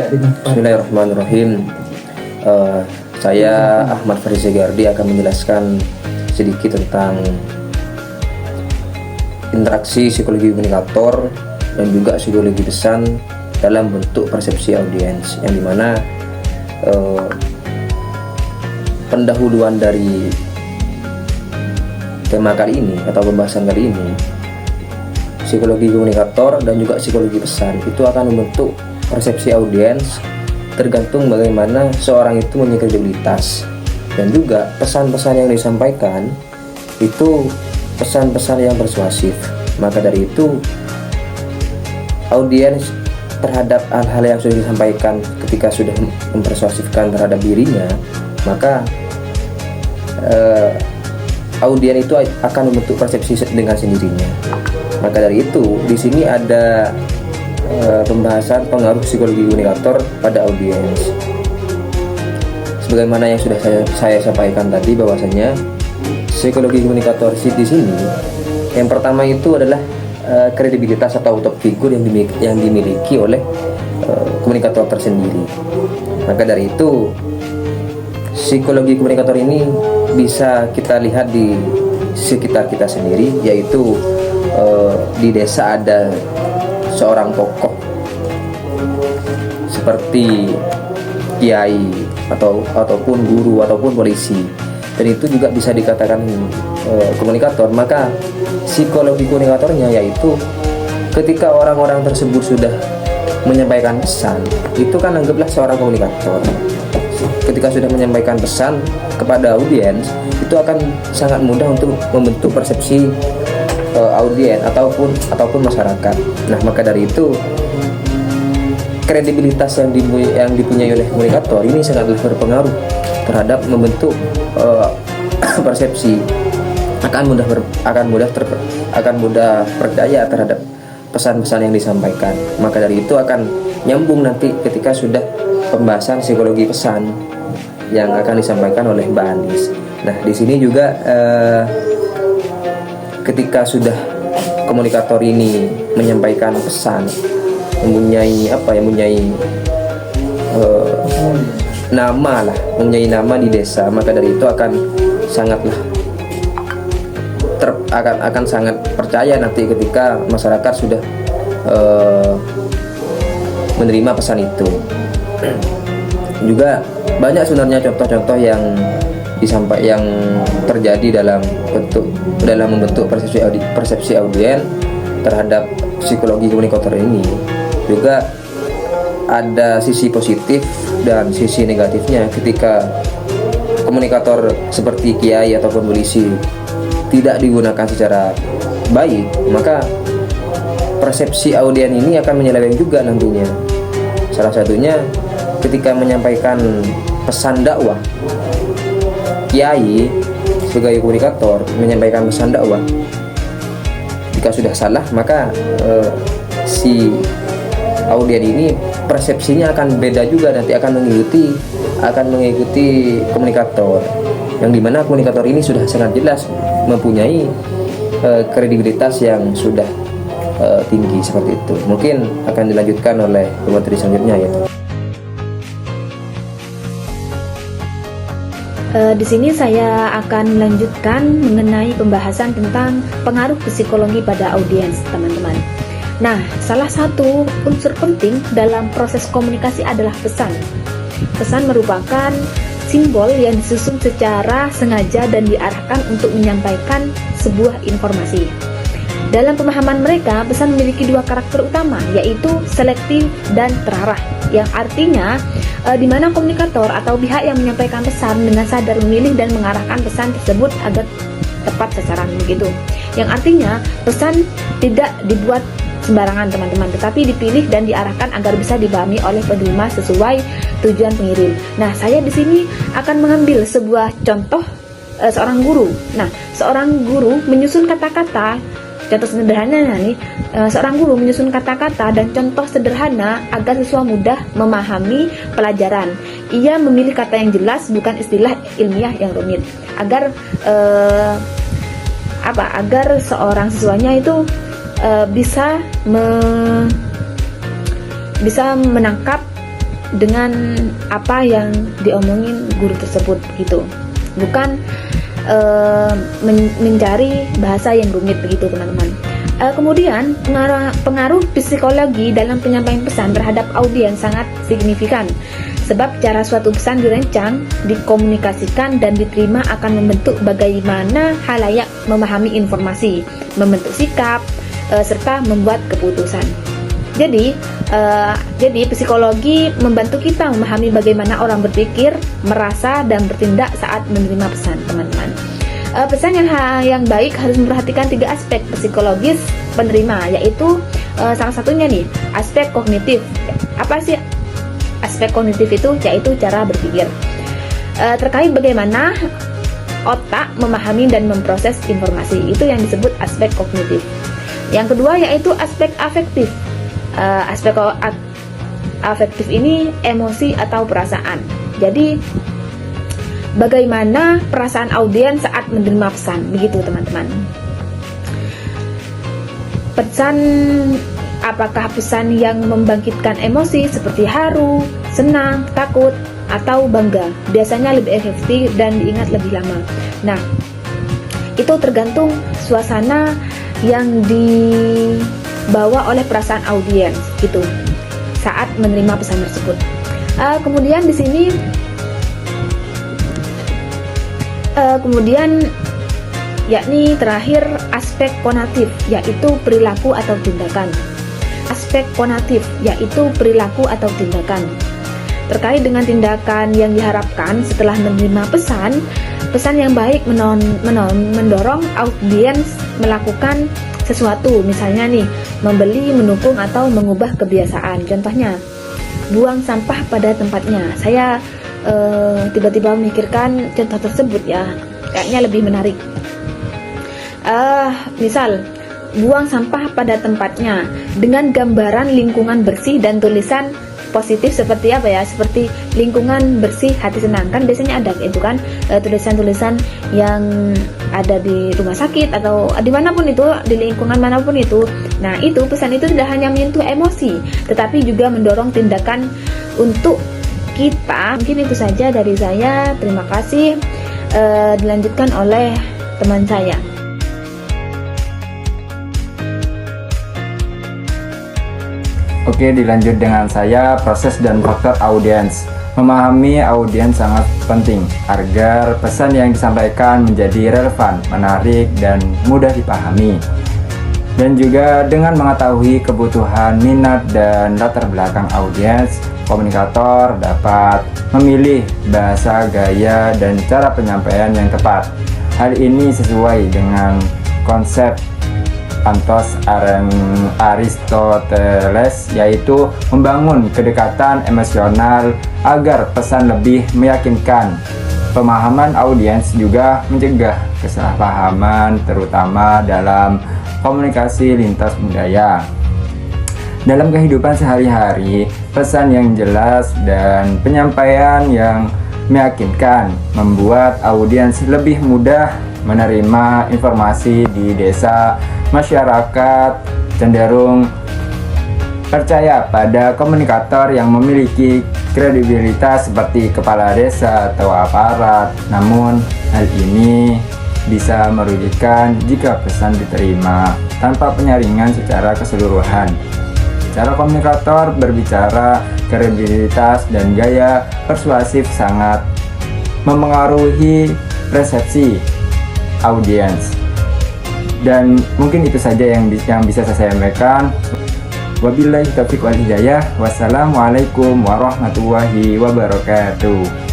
Bismillahirrahmanirrahim. Saya Ahmad Fariz Gardi akan menjelaskan sedikit tentang interaksi psikologi komunikator dan juga psikologi pesan dalam bentuk persepsi audiens, yang dimana pendahuluan dari tema kali ini atau pembahasan kali ini, psikologi komunikator dan juga psikologi pesan itu akan membentuk persepsi audiens tergantung bagaimana seorang itu mempunyai kredibilitas, dan juga pesan-pesan yang disampaikan itu pesan-pesan yang persuasif. Maka dari itu audiens terhadap hal-hal yang sudah disampaikan ketika sudah mempersuasifkan terhadap dirinya, maka audiens itu akan membentuk persepsi dengan sendirinya. Maka dari itu di sini ada pembahasan pengaruh psikologi komunikator pada audiens. Sebagaimana yang sudah saya sampaikan tadi, bahwasanya psikologi komunikator di sini yang pertama itu adalah kredibilitas atau authority figure yang dimiliki oleh komunikator tersendiri. Maka dari itu psikologi komunikator ini bisa kita lihat di sekitar kita sendiri, yaitu di desa ada seorang tokoh seperti kiai ataupun guru ataupun polisi, dan itu juga bisa dikatakan komunikator. Maka psikologi komunikatornya yaitu ketika orang-orang tersebut sudah menyampaikan pesan, itu kan anggaplah seorang komunikator. Ketika sudah menyampaikan pesan kepada audiens, itu akan sangat mudah untuk membentuk persepsi audiens ataupun masyarakat. Nah, maka dari itu kredibilitas yang dipunyai oleh komunikator ini sangatlah berpengaruh terhadap membentuk persepsi. Akan mudah percaya terhadap pesan-pesan yang disampaikan. Maka dari itu akan nyambung nanti ketika sudah pembahasan psikologi pesan yang akan disampaikan oleh Mbak Andis. Nah, di sini juga ketika sudah komunikator ini menyampaikan pesan, mempunyai nama di desa, maka dari itu akan sangatlah akan sangat percaya nanti ketika masyarakat sudah menerima pesan itu. Juga banyak sebenarnya contoh-contoh yang terjadi dalam membentuk persepsi audiens terhadap psikologi komunikator ini. Juga ada sisi positif dan sisi negatifnya ketika komunikator seperti kiai ataupun polisi tidak digunakan secara baik, maka persepsi audiens ini akan menyeleweng juga nantinya. Salah satunya ketika menyampaikan pesan dakwah, kiai sebagai komunikator menyampaikan pesan dakwah, jika sudah salah maka si audiens ini persepsinya akan beda juga, nanti akan mengikuti komunikator, yang dimana komunikator ini sudah sangat jelas mempunyai kredibilitas yang sudah tinggi seperti itu. Mungkin akan dilanjutkan oleh pemateri selanjutnya ya. Di sini saya akan melanjutkan mengenai pembahasan tentang pengaruh psikologi pada audiens, teman-teman. Nah, salah satu unsur penting dalam proses komunikasi adalah pesan. Pesan merupakan simbol yang disusun secara sengaja dan diarahkan untuk menyampaikan sebuah informasi. Dalam pemahaman mereka, pesan memiliki dua karakter utama, yaitu selektif dan terarah, yang artinya di mana komunikator atau pihak yang menyampaikan pesan dengan sadar memilih dan mengarahkan pesan tersebut agar tepat sasaran, begitu. Yang artinya pesan tidak dibuat sembarangan, teman-teman, tetapi dipilih dan diarahkan agar bisa dipahami oleh penerima sesuai tujuan pengirim. Nah, saya di sini akan mengambil sebuah contoh seorang guru. Nah, seorang guru menyusun kata-kata. Contoh sederhana nih, seorang guru menyusun kata-kata dan contoh sederhana agar siswa mudah memahami pelajaran. Ia memilih kata yang jelas, bukan istilah ilmiah yang rumit, agar seorang siswanya itu bisa menangkap dengan apa yang diomongin guru tersebut gitu, bukan mencari bahasa yang rumit begitu teman-teman. Kemudian pengaruh psikologi dalam penyampaian pesan terhadap audiens sangat signifikan, sebab cara suatu pesan dirancang, dikomunikasikan, dan diterima akan membentuk bagaimana khalayak memahami informasi, membentuk sikap, serta membuat keputusan. Jadi psikologi membantu kita memahami bagaimana orang berpikir, merasa, dan bertindak saat menerima pesan, teman-teman. Pesan yang baik harus memperhatikan 3 aspek psikologis penerima, yaitu salah satunya nih, aspek kognitif. Apa sih aspek kognitif itu? Yaitu cara berpikir. Terkait bagaimana otak memahami dan memproses informasi, itu yang disebut aspek kognitif. Yang kedua yaitu aspek afektif. Aspek afektif ini emosi atau perasaan. Jadi bagaimana perasaan audiens saat menerima pesan, begitu teman-teman. Pesan, apakah pesan yang membangkitkan emosi seperti haru, senang, takut, atau bangga, biasanya lebih efektif dan diingat lebih lama. Nah, itu tergantung suasana yang dibawa oleh perasaan audiens gitu saat menerima pesan tersebut. Kemudian di sini yakni terakhir aspek konatif, yaitu perilaku atau tindakan. Aspek konatif yaitu perilaku atau tindakan. Terkait dengan tindakan yang diharapkan setelah menerima pesan yang baik mendorong audiens melakukan sesuatu, misalnya nih, membeli, mendukung, atau mengubah kebiasaan. Contohnya, buang sampah pada tempatnya. Saya tiba-tiba memikirkan contoh tersebut ya, kayaknya lebih menarik. Misal, buang sampah pada tempatnya dengan gambaran lingkungan bersih dan tulisan positif seperti apa ya, seperti lingkungan bersih hati senang, kan biasanya ada itu kan, tulisan-tulisan yang ada di rumah sakit atau dimanapun itu, di lingkungan manapun itu. Nah, itu pesan itu tidak hanya menyentuh emosi, tetapi juga mendorong tindakan untuk kita. Mungkin itu saja dari saya, terima kasih. Dilanjutkan oleh teman saya. Oke, dilanjut dengan saya, proses dan faktor audiens. Memahami audiens sangat penting agar pesan yang disampaikan menjadi relevan, menarik, dan mudah dipahami. Dan juga dengan mengetahui kebutuhan, minat, dan latar belakang audiens, komunikator dapat memilih bahasa, gaya, dan cara penyampaian yang tepat. Hal ini sesuai dengan konsep Antos Aristoteles, yaitu membangun kedekatan emosional agar pesan lebih meyakinkan. Pemahaman audiens juga mencegah kesalahpahaman, terutama dalam komunikasi lintas budaya. Dalam kehidupan sehari-hari, pesan yang jelas dan penyampaian yang meyakinkan membuat audiens lebih mudah menerima informasi di desa. Masyarakat cenderung percaya pada komunikator yang memiliki kredibilitas seperti kepala desa atau aparat. Namun, hal ini bisa merugikan jika pesan diterima tanpa penyaringan secara keseluruhan. Cara komunikator berbicara, kredibilitas, dan gaya persuasif sangat memengaruhi persepsi audiens. Dan mungkin itu saja yang bisa saya sampaikan. Wabillahi taufiq wal hidayah. Wassalamualaikum warahmatullahi wabarakatuh.